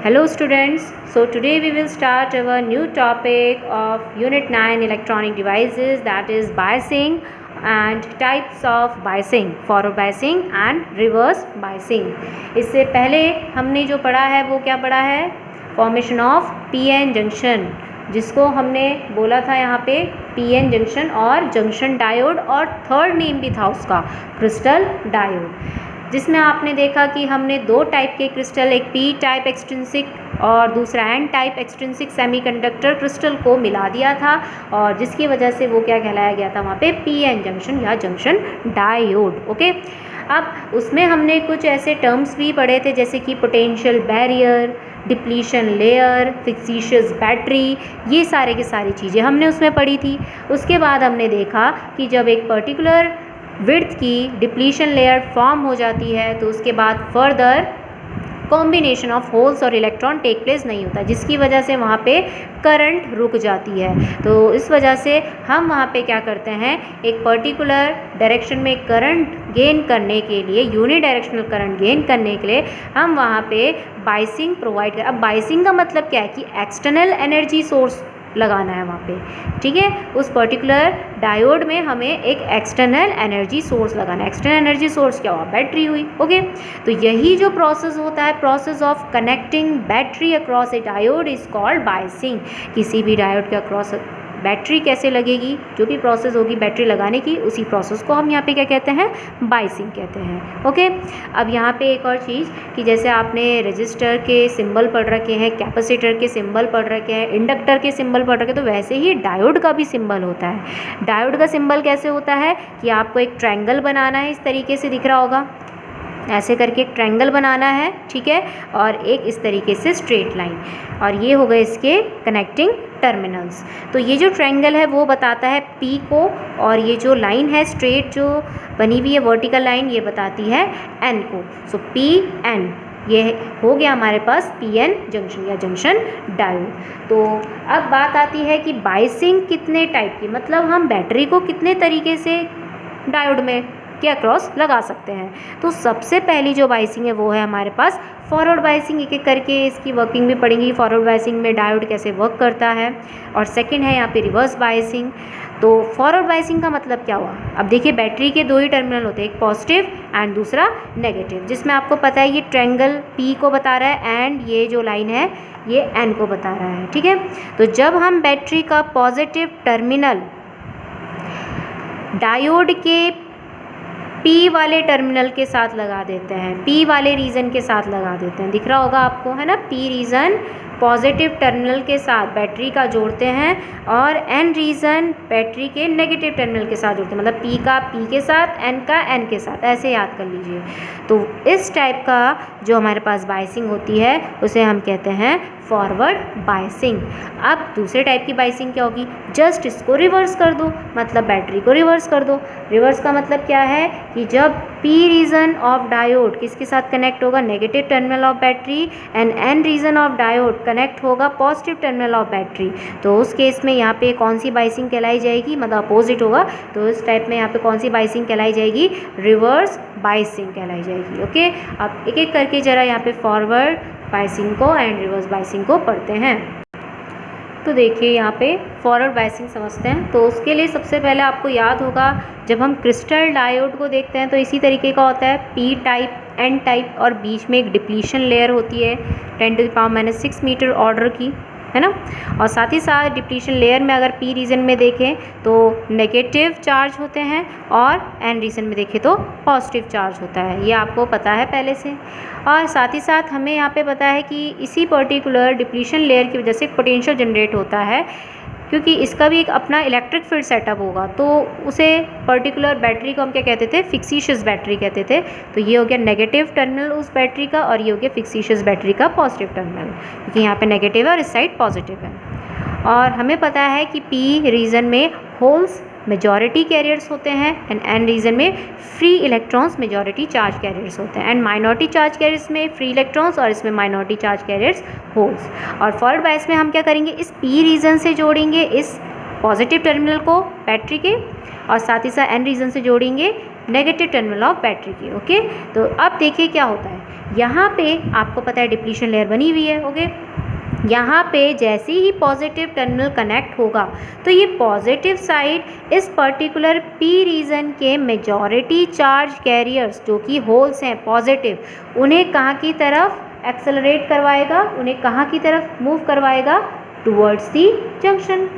Hello students, so today we will start our new topic of Unit 9 Electronic Devices, that is biasing and types of biasing, forward biasing and reverse biasing. इससे पहले हमने जो पढ़ा है वो क्या पढ़ा है, फॉर्मेशन ऑफ पीएन जंक्शन, जिसको हमने बोला था यहाँ पे पीएन जंक्शन और जंक्शन डायोड, और थर्ड नेम भी था उसका क्रिस्टल डायोड, जिसमें आपने देखा कि हमने दो टाइप के क्रिस्टल, एक पी टाइप एक्सट्रिंसिक और दूसरा N type extrinsic semiconductor crystal को मिला दिया था, और जिसकी वजह से वो क्या कहलाया गया था वहाँ पे पीएन जंक्शन या जंक्शन डायोड। ओके, अब उसमें हमने कुछ ऐसे टर्म्स भी पढ़े थे जैसे कि potential barrier, depletion layer, fictitious battery, ये सारे की सारी चीज़ें हमने उसमें पढ़ी थी। उसके बाद हमने देखा कि जब एक पर्टिकुलर विड्थ की डिप्लीशन लेयर फॉर्म हो जाती है तो उसके बाद फर्दर कॉम्बिनेशन ऑफ होल्स और इलेक्ट्रॉन टेक प्लेस नहीं होता, जिसकी वजह से वहाँ पे करंट रुक जाती है। तो इस वजह से हम वहाँ पे क्या करते हैं, एक पर्टिकुलर डायरेक्शन में करंट गेन करने के लिए, यूनि डायरेक्शनल करंट गेन करने के लिए हम वहाँ पे बाइसिंग प्रोवाइड करें। अब बाइसिंग का मतलब क्या है कि एक्सटर्नल एनर्जी सोर्स लगाना है वहाँ पे, ठीक है। उस पर्टिकुलर डायोड में हमें एक एक्सटर्नल एनर्जी सोर्स लगाना है। एक्सटर्नल एनर्जी सोर्स क्या हुआ, बैटरी हुई। ओके, तो यही जो प्रोसेस होता है, process of connecting battery across A diode is called biasing. किसी भी डायोड के अक्रॉस बैटरी कैसे लगेगी, जो भी प्रोसेस होगी बैटरी लगाने की, उसी प्रोसेस को हम यहाँ पे क्या कहते हैं, बाइसिंग कहते हैं। ओके, अब यहाँ पे एक और चीज़ कि जैसे आपने रजिस्टर के सिंबल पढ़ रखे हैं, कैपेसिटर के सिंबल पढ़ रखे हैं, इंडक्टर के सिंबल पढ़ रखे हैं, तो वैसे ही डायोड का भी सिंबल होता है। डायोड का सिंबल कैसे होता है कि आपको एक ट्रायंगल बनाना है, इस तरीके से दिख रहा होगा, ऐसे करके एक ट्रायंगल बनाना है, ठीक है, और एक इस तरीके से स्ट्रेट लाइन, और ये हो गए इसके कनेक्टिंग टर्मिनल्स। तो ये जो ट्रायंगल है वो बताता है पी को, और ये जो लाइन है स्ट्रेट जो बनी हुई है वर्टिकल लाइन, ये बताती है एन को। सो पी एन, ये हो गया हमारे पास पीएन जंक्शन या जंक्शन डायोड। तो अब बात आती है कि बाइसिंग कितने टाइप की, मतलब हम बैटरी को कितने तरीके से डायोड में के अक्रॉस लगा सकते हैं। तो सबसे पहली जो बाइसिंग है वो है हमारे पास फॉरवर्ड बाइसिंग। एक एक करके इसकी वर्किंग भी पढ़ेंगी, फॉरवर्ड बाइसिंग में डायोड कैसे वर्क करता है। और सेकंड है यहाँ पे रिवर्स बाइसिंग। तो फॉरवर्ड बाइसिंग का मतलब क्या हुआ, अब देखिए बैटरी के दो ही टर्मिनल होते हैं, एक पॉजिटिव एंड दूसरा नेगेटिव, जिसमें आपको पता है ये ट्रायंगल पी को बता रहा है एंड ये जो लाइन है ये एन को बता रहा है, ठीक है। तो जब हम बैटरी का पॉजिटिव टर्मिनल डायोड के पी वाले टर्मिनल के साथ लगा देते हैं, पी वाले रीजन के साथ लगा देते हैं, दिख रहा होगा आपको, है ना, पी रीजन पॉजिटिव टर्मिनल के साथ बैटरी का जोड़ते हैं, और एन रीजन बैटरी के नेगेटिव टर्मिनल के साथ जोड़ते हैं, मतलब पी का पी के साथ, एन का एन के साथ, ऐसे याद कर लीजिए। तो इस टाइप का जो हमारे पास बाइसिंग होती है उसे हम कहते हैं फॉरवर्ड बाइसिंग। अब दूसरे टाइप की बाइसिंग क्या होगी, जस्ट इसको रिवर्स कर दो, मतलब बैटरी को रिवर्स कर दो। रिवर्स का मतलब क्या है कि जब पी रीजन ऑफ डायोड किसके साथ कनेक्ट होगा, negative terminal of battery, and N region of diode connect होगा पॉजिटिव टर्मिनल ऑफ बैटरी, तो उस केस में यहाँ पे कौन सी बाइसिंग कहलाई जाएगी, मतलब अपोजिट होगा, तो इस टाइप में यहाँ पे कौन सी बाइसिंग कहलाई जाएगी, रिवर्स बाइसिंग कहलाई जाएगी। ओके, अब एक एक करके जरा यहाँ पे फॉरवर्ड बाइसिंग को एंड रिवर्स बाइसिंग को पढ़ते हैं। तो देखिए यहाँ पे फॉरवर्ड बाइसिंग समझते हैं। तो उसके लिए सबसे पहले आपको याद होगा, जब हम क्रिस्टल डायोड को देखते हैं तो इसी तरीके का होता है, पी टाइप, एन टाइप, और बीच में एक डिप्लीशन लेयर होती है 10⁻⁻⁶ मीटर ऑर्डर की, है ना। और साथ ही साथ डिप्लीशन लेयर में अगर पी रीजन में देखें तो नेगेटिव चार्ज होते हैं, और एन रीजन में देखें तो पॉजिटिव चार्ज होता है, ये आपको पता है पहले से। और साथ ही साथ हमें यहाँ पे पता है कि इसी पर्टिकुलर डिप्लीशन लेयर की वजह से पोटेंशियल जनरेट होता है, क्योंकि इसका भी एक अपना इलेक्ट्रिक फील्ड सेटअप होगा, तो उसे पर्टिकुलर बैटरी को हम क्या कहते थे, फिक्सिशियस बैटरी कहते थे। तो ये हो गया नेगेटिव टर्मिनल उस बैटरी का, और ये हो गया फिक्सिशियस बैटरी का पॉजिटिव टर्मिनल, क्योंकि यहाँ पे नेगेटिव है और इस साइड पॉजिटिव है। और हमें पता है कि पी रीजन में होल्स मेजॉरिटी कैरियर्स होते हैं, एंड एन रीजन में free electrons majority charge carriers होते हैं, एंड माइनॉरिटी चार्ज कैरियर्स में फ्री इलेक्ट्रॉन्स, और इसमें माइनॉरिटी चार्ज कैरियर्स होल्स। और फॉरवर्ड बायस में हम क्या करेंगे, इस पी रीजन से जोड़ेंगे इस पॉजिटिव टर्मिनल को बैटरी के, और साथ ही साथ एन रीजन से जोड़ेंगे नेगेटिव टर्मिनल ऑफ बैटरी की। ओके, तो अब देखिए क्या होता है यहाँ पे आपको पता है डिप्लीशन लेयर बनी हुई है, ओके। यहाँ पे जैसे ही पॉजिटिव टर्मिनल कनेक्ट होगा तो ये पॉजिटिव साइड इस पर्टिकुलर पी रीजन के मेजॉरिटी चार्ज कैरियर्स जो कि होल्स हैं पॉजिटिव, उन्हें कहाँ की तरफ एक्सेलरेट करवाएगा, उन्हें कहाँ की तरफ मूव करवाएगा, towards the junction,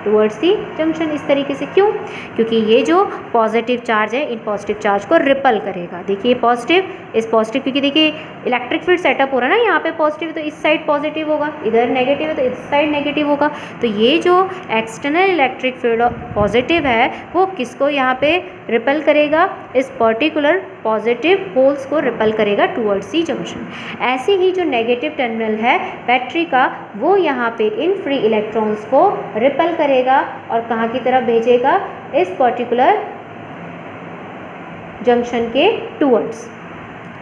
towards the junction. इस तरीके से क्यों? क्योंकि ये जो पॉजिटिव चार्ज है इन पॉजिटिव चार्ज को रिपल करेगा। देखिए पॉजिटिव इस पॉजिटिव, क्योंकि देखिए इलेक्ट्रिक फील्ड सेटअप हो रहा है ना, यहाँ पे पॉजिटिव तो इस साइड पॉजिटिव होगा, इधर नेगेटिव है तो इस साइड नेगेटिव होगा। तो ये जो एक्सटर्नल इलेक्ट्रिक फील्ड पॉजिटिव है वो किसको यहाँ पे रिपल करेगा, इस पर्टिकुलर पॉजिटिव होल्स को रिपल करेगा टुवर्ड्स दी जंक्शन। ऐसे ही जो नेगेटिव टर्मिनल है बैटरी का वो यहाँ पे इन फ्री इलेक्ट्रॉन्स को रिपल करेगा और कहाँ की तरफ भेजेगा, इस पर्टिकुलर जंक्शन के टुवर्ड्स,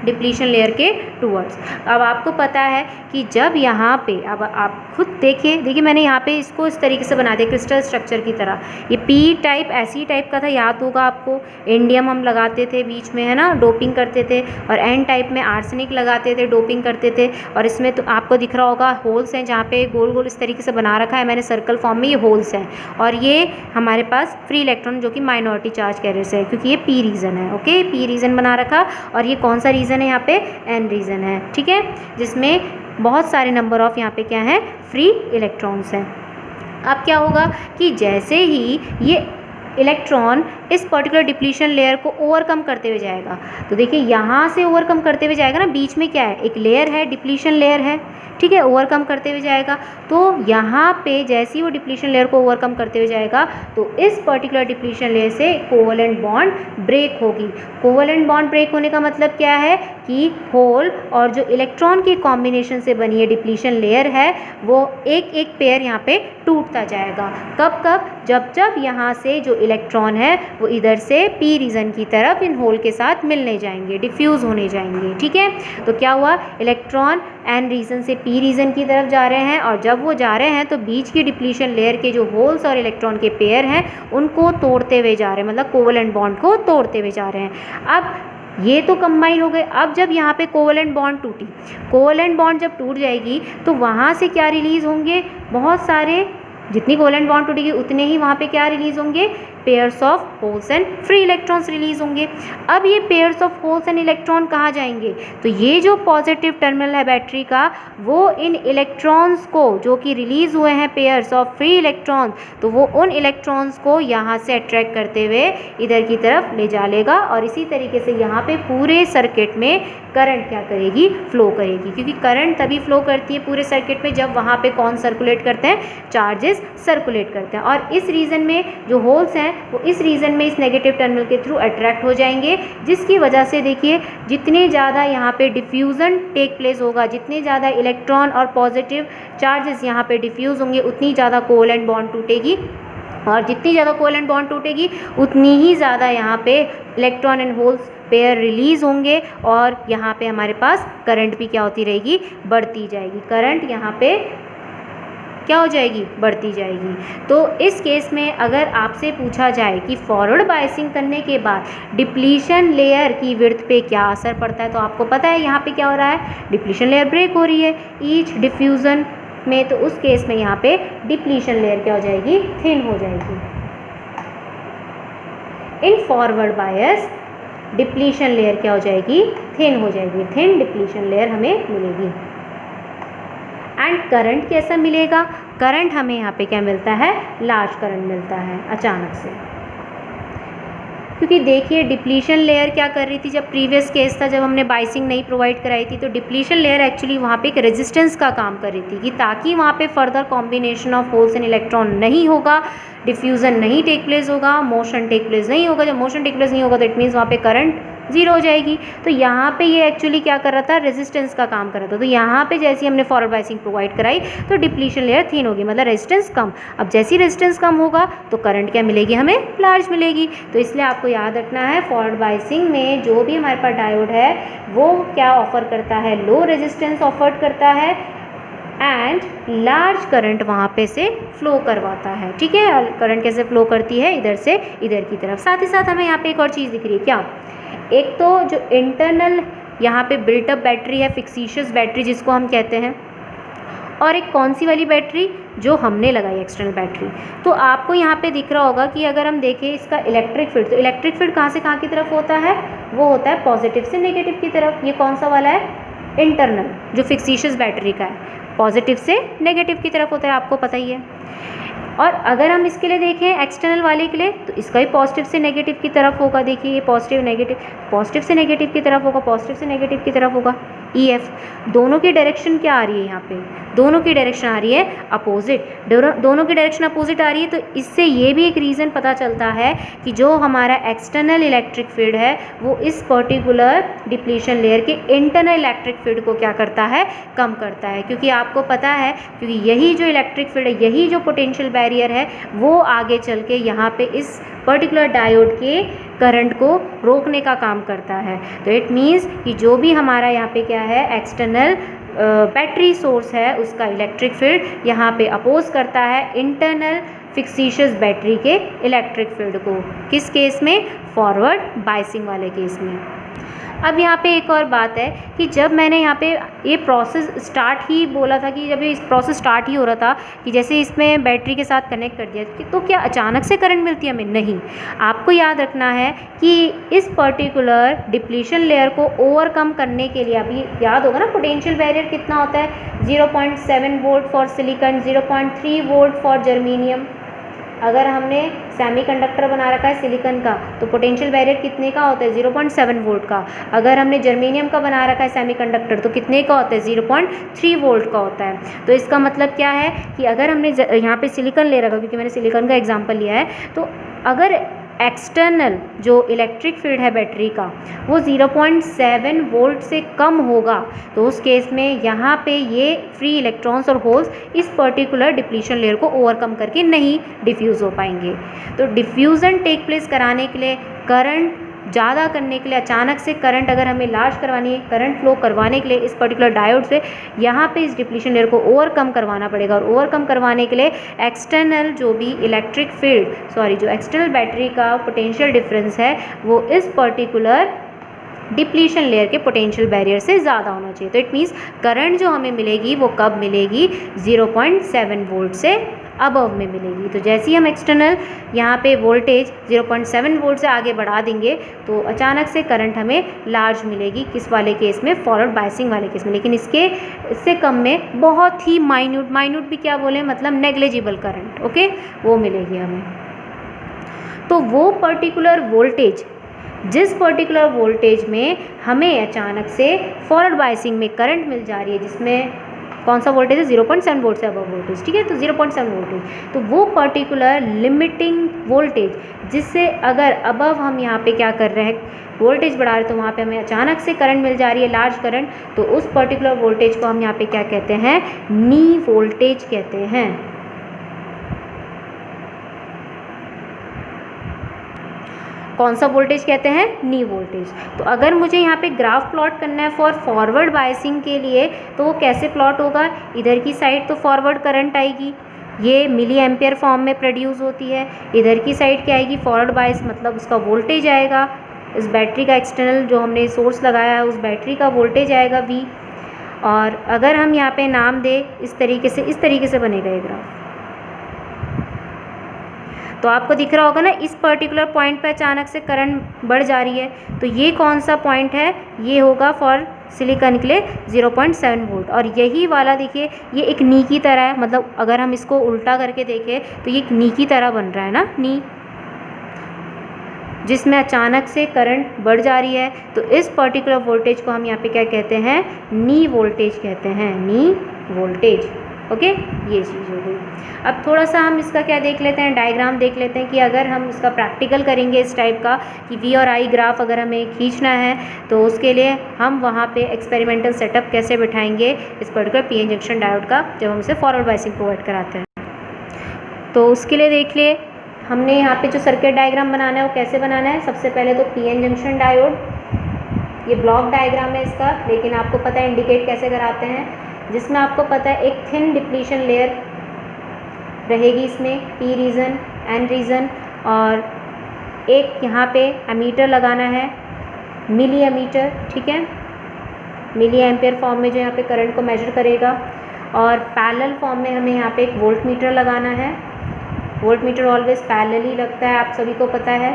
डिप्लीशन लेयर के टुवर्ड्स। अब आपको पता है कि जब यहाँ पे, अब आप खुद देखिए मैंने यहाँ पे इसको इस तरीके से बना दिया क्रिस्टल स्ट्रक्चर की तरह। ये पी टाइप ऐसी टाइप का था, याद होगा आपको, इंडियम हम लगाते थे बीच में, है ना, डोपिंग करते थे, और एन टाइप में आर्सेनिक लगाते थे, डोपिंग करते थे। और इसमें तो आपको दिख रहा होगा होल्स हैं जहाँ पे गोल गोल इस तरीके से बना रखा है मैंने सर्कल फॉर्म में, ये होल्स हैं। और ये हमारे पास फ्री इलेक्ट्रॉन जो कि माइनॉरिटी चार्ज कैरियर्स है, क्योंकि ये पी रीजन है, ओके, पी रीजन बना रखा। और ये कौन सा रीजन है, यहाँ पे एन रीजन है, ठीक है, जिसमें बहुत सारे नंबर ऑफ यहाँ पे क्या है, फ्री इलेक्ट्रॉन्स हैं। अब क्या होगा कि जैसे ही ये इलेक्ट्रॉन इस पर्टिकुलर डिप्लीशन लेयर को ओवरकम करते हुए जाएगा, तो देखिए यहाँ से ओवरकम करते हुए जाएगा ना, बीच में क्या है, एक लेयर है, डिप्लीशन लेयर है, ठीक है, ओवरकम करते हुए जाएगा। तो यहाँ पे जैसे ही वो डिप्लीशन लेयर को ओवरकम करते हुए जाएगा तो इस पर्टिकुलर डिप्लीशन लेयर से कोवलेंट बॉन्ड ब्रेक होगी। कोवलेंट बॉन्ड ब्रेक होने का मतलब क्या है कि होल और जो इलेक्ट्रॉन की कॉम्बिनेशन से बनी है डिप्लीशन लेयर है वो एक एक पेयर यहाँ पे टूटता जाएगा। कब कब? जब जब यहाँ से जो इलेक्ट्रॉन है वो इधर से पी रीजन की तरफ इन होल के साथ मिलने जाएंगे, डिफ्यूज़ होने जाएंगे, ठीक है। तो क्या हुआ, इलेक्ट्रॉन एन रीजन से पी रीजन की तरफ जा रहे हैं, और जब वो जा रहे हैं तो बीच की डिप्लीशन लेयर के जो होल्स और इलेक्ट्रॉन के पेयर हैं उनको तोड़ते हुए जा रहे हैं, मतलब कोवलेंट बॉन्ड को तोड़ते हुए जा रहे हैं। अब ये तो कंबाइन हो गए। अब जब यहाँ पे कोवलेंट बॉन्ड टूटी, कोवलेंट बॉन्ड जब टूट जाएगी तो वहाँ से क्या रिलीज़ होंगे, बहुत सारे, जितनी कोवलेंट बॉन्ड टूटेगी उतने ही वहाँ पे क्या रिलीज़ होंगे, pairs of holes and free electrons release होंगे। अब ये pairs of holes and electron कहाँ जाएंगे, तो ये जो पॉजिटिव टर्मिनल है बैटरी का वो इन इलेक्ट्रॉन्स को जो कि रिलीज हुए हैं पेयर्स ऑफ फ्री इलेक्ट्रॉन्स, तो वो उन इलेक्ट्रॉन्स को यहाँ से अट्रैक्ट करते हुए इधर की तरफ ले जा लेगा। और इसी तरीके से यहाँ पे पूरे सर्किट में करंट क्या करेगी, फ्लो करेगी, क्योंकि करंट तभी फ्लो करती है पूरे सर्किट में जब वहाँ पे कौन सर्कुलेट करते हैं, चार्जेस सर्कुलेट करते हैं। और इस रीजन में जो होल्स हैं वो इस रीजन में इस नेगेटिव टर्मिनल के थ्रू अट्रैक्ट हो जाएंगे, जिसकी वजह से देखिए जितने ज़्यादा यहाँ पे डिफ्यूज़न टेक प्लेस होगा, जितने ज़्यादा इलेक्ट्रॉन और पॉजिटिव चार्जेस यहाँ पे डिफ्यूज़ होंगे उतनी ज़्यादा कोवलेंट बॉन्ड टूटेगी, और जितनी ज़्यादा कोवलेंट बॉन्ड टूटेगी उतनी ही ज़्यादा यहाँ पे electron and holes pair release होंगे, और यहाँ पे हमारे पास करंट भी क्या होती रहेगी, बढ़ती जाएगी। करंट यहाँ पे क्या हो जाएगी, बढ़ती जाएगी। तो इस केस में अगर आपसे पूछा जाए कि फॉरवर्ड बायसिंग करने के बाद डिप्लीशन लेयर की विड्थ पे क्या असर पड़ता है, तो आपको पता है यहाँ पे क्या हो रहा है, डिप्लीशन लेयर ब्रेक हो रही है ईच डिफ्यूज़न में, तो उस केस में यहाँ पे डिप्लीशन लेयर क्या हो जाएगी, थिन हो जाएगी। In forward bias depletion layer क्या हो जाएगी, थिन हो जाएगी, थिन डिप्लीशन लेयर हमें मिलेगी। एंड करंट कैसा मिलेगा, करंट हमें यहाँ पे क्या मिलता है, लार्ज करंट मिलता है अचानक से, क्योंकि देखिए डिप्लीशन लेयर क्या कर रही थी, जब प्रीवियस केस था जब हमने बाइसिंग नहीं प्रोवाइड कराई थी तो डिप्लीशन लेयर एक्चुअली वहाँ पे एक रेजिस्टेंस का काम कर रही थी कि ताकि वहाँ पे further combination of holes and electron नहीं होगा, डिफ्यूज़न नहीं टेक प्लेस होगा, मोशन टेक प्लेस नहीं होगा। जब मोशन टेक प्लेस नहीं होगा तो इट मीन्स वहाँ पे करंट जीरो हो जाएगी। तो यहाँ पे ये एक्चुअली क्या कर रहा था, रेजिस्टेंस का काम कर रहा था। तो यहाँ पे जैसे हमने फॉरवर्ड बायसिंग प्रोवाइड कराई तो डिप्लीशन लेयर थिन होगी, मतलब रेजिस्टेंस कम। अब जैसी रेजिस्टेंस कम होगा तो करंट क्या मिलेगी, हमें लार्ज मिलेगी। तो इसलिए आपको याद रखना है फॉरवर्ड बायसिंग में जो भी हमारे पास डायोड है वो क्या ऑफर करता है, लो रेजिस्टेंस ऑफर करता है एंड लार्ज करंट वहाँ पे से फ्लो करवाता है। ठीक है, करंट कैसे फ्लो करती है, इधर से इधर की तरफ। साथ ही साथ हमें यहाँ पे एक और चीज़ दिख रही है, क्या, एक तो जो इंटरनल यहाँ पे बिल्टअप बैटरी है, फिक्सिशियस बैटरी जिसको हम कहते हैं, और एक कौन सी वाली बैटरी जो हमने लगाई एक्सटर्नल बैटरी। तो आपको यहाँ पे दिख रहा होगा कि अगर हम देखें इसका इलेक्ट्रिक फील्ड, तो इलेक्ट्रिक फील्ड कहाँ से कहाँ की तरफ होता है, वो होता है पॉजिटिव से नेगेटिव की तरफ। ये कौन सा वाला है, इंटरनल, जो फिक्सिशियस बैटरी का है, पॉजिटिव से नेगेटिव की तरफ होता है, आपको पता ही है। और अगर हम इसके लिए देखें एक्सटर्नल वाले के लिए, तो इसका भी पॉजिटिव से नेगेटिव की तरफ होगा। देखिए ये पॉजिटिव नेगेटिव, पॉजिटिव से नेगेटिव की तरफ होगा, पॉजिटिव से नेगेटिव की तरफ होगा। EF दोनों की डायरेक्शन क्या आ रही है यहाँ पे, दोनों की डायरेक्शन आ रही है अपोजिट, दोनों की डायरेक्शन अपोजिट आ रही है। तो इससे ये भी एक रीज़न पता चलता है कि जो हमारा एक्सटर्नल इलेक्ट्रिक फील्ड है वो इस पर्टिकुलर डिप्लीशन लेयर के इंटरनल इलेक्ट्रिक फील्ड को क्या करता है, कम करता है। क्योंकि आपको पता है, क्योंकि यही जो इलेक्ट्रिक फील्ड है, यही जो पोटेंशियल बैरियर है, वो आगे चल के यहाँ पे इस पर्टिकुलर डायोड के करंट को रोकने का काम करता है। तो इट मीन्स कि जो भी हमारा यहाँ पे क्या है, एक्सटर्नल बैटरी सोर्स है, उसका इलेक्ट्रिक फील्ड यहाँ पे अपोज करता है इंटरनल फिक्सिशियस बैटरी के इलेक्ट्रिक फील्ड को। किस केस में, फॉरवर्ड बायसिंग वाले केस में। अब यहाँ पे एक और बात है कि जब मैंने यहाँ पे ये प्रोसेस स्टार्ट ही बोला था, कि जब ये प्रोसेस स्टार्ट ही हो रहा था कि जैसे इसमें बैटरी के साथ कनेक्ट कर दिया, तो क्या अचानक से करंट मिलती है हमें, नहीं। आपको याद रखना है कि इस पर्टिकुलर डिप्लीशन लेयर को ओवरकम करने के लिए, अभी याद होगा ना पोटेंशियल बैरियर कितना होता है, 0.7 volt for silicon, 0.3 volt for germanium. अगर हमने सेमीकंडक्टर बना रखा है सिलिकॉन का, तो पोटेंशियल बैरियर कितने का होता है, 0.7 वोल्ट का। अगर हमने जर्मेनियम का बना रखा है सेमीकंडक्टर, तो कितने का होता है, 0.3 वोल्ट का होता है। तो इसका मतलब क्या है कि अगर हमने यहाँ पे सिलिकॉन ले रखा, क्योंकि मैंने सिलिकॉन का एग्जांपल लिया है, तो अगर एक्सटर्नल जो इलेक्ट्रिक फील्ड है बैटरी का वो 0.7 वोल्ट से कम होगा, तो उस केस में यहाँ पे ये फ्री इलेक्ट्रॉन्स और होल्स इस पर्टिकुलर डिप्लीशन लेयर को ओवरकम करके नहीं डिफ्यूज़ हो पाएंगे। तो डिफ्यूज़न टेक प्लेस कराने के लिए, करंट ज़्यादा करने के लिए, अचानक से करंट अगर हमें लार्ज करवानी है, करंट फ्लो करवाने के लिए इस पर्टिकुलर डायोड से यहाँ पे इस डिप्लीशन लेयर को ओवरकम करवाना पड़ेगा। और ओवरकम करवाने के लिए एक्सटर्नल जो भी इलेक्ट्रिक फील्ड, जो एक्सटर्नल बैटरी का पोटेंशियल डिफरेंस है, वो इस पर्टिकुलर डिप्लीशन लेयर के पोटेंशियल बैरियर से ज़्यादा होना चाहिए। तो इट मीन्स करंट जो हमें मिलेगी वो कब मिलेगी, 0.7 वोल्ट से अबव में मिलेगी। तो जैसे ही हम एक्सटर्नल यहाँ पे वोल्टेज 0.7 वोल्ट से आगे बढ़ा देंगे, तो अचानक से करंट हमें लार्ज मिलेगी। किस वाले केस में, फॉरवर्ड बायसिंग वाले केस में। लेकिन इससे कम में बहुत ही माइन्यूट भी क्या बोले, मतलब नेग्लिजिबल करंट, ओके, वो मिलेगी हमें। तो वो पर्टिकुलर वोल्टेज, जिस पर्टिकुलर वोल्टेज में हमें अचानक से फॉरवर्ड बायसिंग में करंट मिल जा रही है, जिसमें कौन सा वोल्टेज है, 0.7 वोल्ट से अबव वोल्टेज, ठीक है। तो 0.7 वोल्टेज, तो वो पर्टिकुलर लिमिटिंग वोल्टेज, जिससे अगर अबव हम यहाँ पे क्या कर रहे हैं, वोल्टेज बढ़ा रहे, तो वहाँ पे हमें अचानक से करंट मिल जा रही है, लार्ज करंट, तो उस पर्टिकुलर वोल्टेज को हम यहाँ पे क्या कहते हैं, नी वोल्टेज कहते हैं। कौन सा वोल्टेज कहते हैं, नी वोल्टेज। तो अगर मुझे यहाँ पे ग्राफ प्लॉट करना है फॉर फॉरवर्ड बायसिंग के लिए, तो वो कैसे प्लॉट होगा, इधर की साइड तो फॉरवर्ड करंट आएगी, ये मिली एम्पियर फॉर्म में प्रोड्यूस होती है। इधर की साइड क्या आएगी, फॉरवर्ड बायस, मतलब उसका वोल्टेज आएगा, इस बैटरी का एक्सटर्नल जो हमने सोर्स लगाया है उस बैटरी का वोल्टेज आएगा V। और अगर हम यहाँ पे नाम दें इस तरीके से बनेगा ये ग्राफ। तो आपको दिख रहा होगा ना, इस पर्टिकुलर पॉइंट पे अचानक से करंट बढ़ जा रही है, तो ये कौन सा पॉइंट है, ये होगा फॉर सिलिकॉन के लिए 0.7 वोल्ट। और यही वाला देखिए, ये एक नी की तरह है, मतलब अगर हम इसको उल्टा करके देखें तो ये एक नी की तरह बन रहा है ना, नी, जिसमें अचानक से करंट बढ़ जा रही है। तो इस पर्टिकुलर वोल्टेज को हम यहाँ पे क्या कहते हैं, नी वोल्टेज कहते हैं, नी वोल्टेज, ओके, ये चीज़ हो गई। अब थोड़ा सा हम इसका क्या देख लेते हैं, डायग्राम देख लेते हैं कि अगर हम इसका प्रैक्टिकल करेंगे इस टाइप का कि V और I ग्राफ अगर हमें खींचना है, तो उसके लिए हम वहाँ पे एक्सपेरिमेंटल सेटअप कैसे बिठाएंगे इस पर्टिकुलर PN जंक्शन डायोड का, जब हम इसे फॉरवर्ड बायसिंग प्रोवाइड कराते हैं। तो उसके लिए देख लिए हमने यहाँ पे जो सर्किट डायग्राम बनाना है वो कैसे बनाना है। सबसे पहले तो PN जंक्शन डायोड, ये ब्लॉक डायग्राम है इसका, लेकिन आपको पता है इंडिकेट कैसे कराते हैं, जिसमें आपको पता है एक थिन डिप्लीशन लेयर रहेगी, इसमें P रीजन, N रीजन, और एक यहाँ पे एमीटर लगाना है, मिली एमीटर, ठीक है। मिली एम्पियर फॉर्म में जो यहाँ पे करंट को मेजर करेगा, और पैरेलल फॉर्म में हमें यहाँ पे एक वोल्ट मीटर लगाना है। वोल्ट मीटर ऑलवेज पैरेलल ही लगता है, आप सभी को पता है,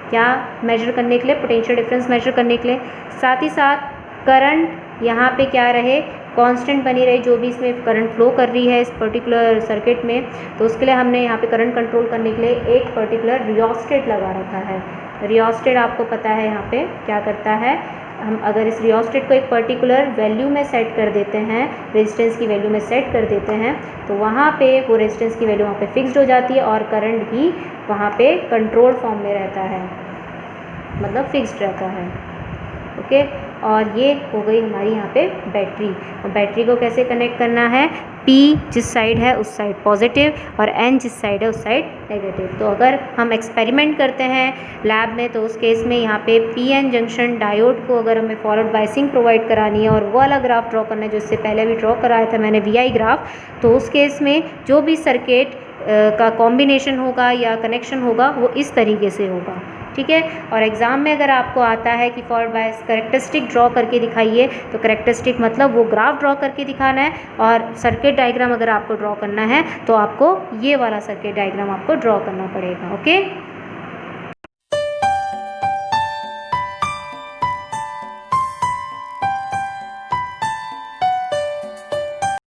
क्या मेजर करने के लिए, पोटेंशियल डिफरेंस मेजर करने के लिए। साथ ही साथ करंट यहाँ पे क्या रहे, कांस्टेंट बनी रहे, जो भी इसमें करंट फ्लो कर रही है इस पर्टिकुलर सर्किट में, तो उसके लिए हमने यहाँ पे करंट कंट्रोल करने के लिए एक पर्टिकुलर रियोस्टेट लगा रखा है। रियोस्टेट आपको पता है यहाँ पे क्या करता है, हम अगर इस रियोस्टेट को एक पर्टिकुलर वैल्यू में सेट कर देते हैं, रेजिस्टेंस की वैल्यू में सेट कर देते हैं, तो वहाँ पे वो रेजिस्टेंस की वैल्यू वहाँ पे फिक्स्ड हो जाती है और करंट भी वहाँ पे कंट्रोल फॉर्म में रहता है, मतलब फिक्स्ड रहता है। ओके, और ये हो गई हमारी यहाँ पे बैटरी। और बैटरी को कैसे कनेक्ट करना है, P जिस साइड है उस साइड पॉजिटिव और N जिस साइड है उस साइड नेगेटिव। तो अगर हम एक्सपेरिमेंट करते हैं लैब में, तो उस केस में यहाँ पे PN जंक्शन डायोड को अगर हमें फॉरवर्ड बायसिंग प्रोवाइड करानी है और वो वाला ग्राफ ड्रॉ करना है जो इससे पहले भी ड्रॉ कराया था मैंने VI ग्राफ, तो उस केस में जो भी सर्किट का कॉम्बिनेशन होगा या कनेक्शन होगा वो इस तरीके से होगा। ठीक है, और एग्ज़ाम में अगर आपको आता है कि फॉरवर्ड बायस करेक्टरिस्टिक ड्रॉ करके दिखाइए, तो करेक्टरिस्टिक मतलब वो ग्राफ ड्रॉ करके दिखाना है, और सर्किट डायग्राम अगर आपको ड्रॉ करना है तो आपको ये वाला सर्किट डायग्राम आपको ड्रॉ करना पड़ेगा। ओके।